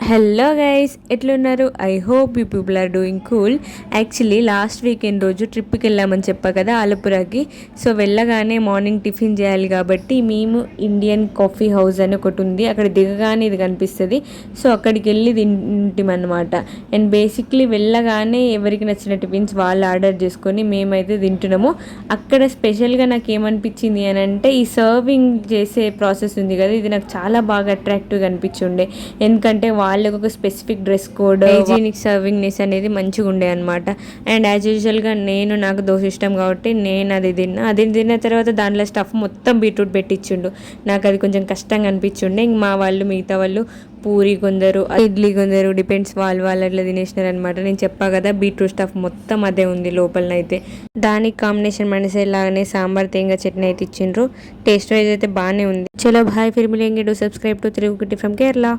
Hello guys, ఎట్లున్నారు? I hope you people are doing cool. Actually last weekend రోజు ట్రిప్కి వెళ్ళామని చెప్పా కదా ఆలపురాకి. సో వెళ్ళగానే మార్నింగ్ టిఫిన్ చేయాలి కాబట్టి మేము ఇండియన్ కాఫీ హౌస్ అని ఒకటి ఉంది, అక్కడ దిగగానే ఇది కనిపిస్తుంది. సో అక్కడికి వెళ్ళి తింటామన్నమాట. అండ్ బేసిక్లీ వెళ్ళగానే ఎవరికి నచ్చిన టిఫిన్స్ వాళ్ళు ఆర్డర్ చేసుకొని మేమైతే తింటున్నాము. అక్కడ స్పెషల్గా నాకు ఏమనిపించింది అని అంటే ఈ సర్వింగ్ చేసే ప్రాసెస్ ఉంది కదా, ఇది నాకు చాలా బాగా అట్రాక్టివ్గా అనిపించుండే. ఎందుకంటే వాళ్ళకి ఒక స్పెసిఫిక్ డ్రెస్ కోడ్, హైజీనిక్ సర్వింగ్నెస్ అనేది మంచిగా ఉండే అనమాట. అండ్ యాజ్ యూజువల్గా నాకు దోశ ఇష్టం కాబట్టి నేను అది తిన్న తర్వాత దాంట్లో స్టఫ్ మొత్తం బీట్రూట్ పెట్టించుండు. నాకు అది కొంచెం కష్టంగా అనిపించుండే. ఇంక మా వాళ్ళు మిగతా వాళ్ళు పూరి కొందరు, ఇడ్లీ కొందరు, డిపెండ్స్ వాళ్ళు అట్లా తినేసినారు అనమాట. నేను చెప్పా కదా బీట్రూట్ స్టఫ్ మొత్తం అదే ఉంది లోపలనైతే. దానికి కాంబినేషన్ మనసే లాగానే సాంబార్ తేంగా చట్నీ అయితే ఇచ్చిండ్రు. టేస్ట్ వైజ్ అయితే బాగానే ఉంది. చలో బాయ్, ఫిర్ మిలేంగే. Do subscribe to Telugu kitty from Kerala.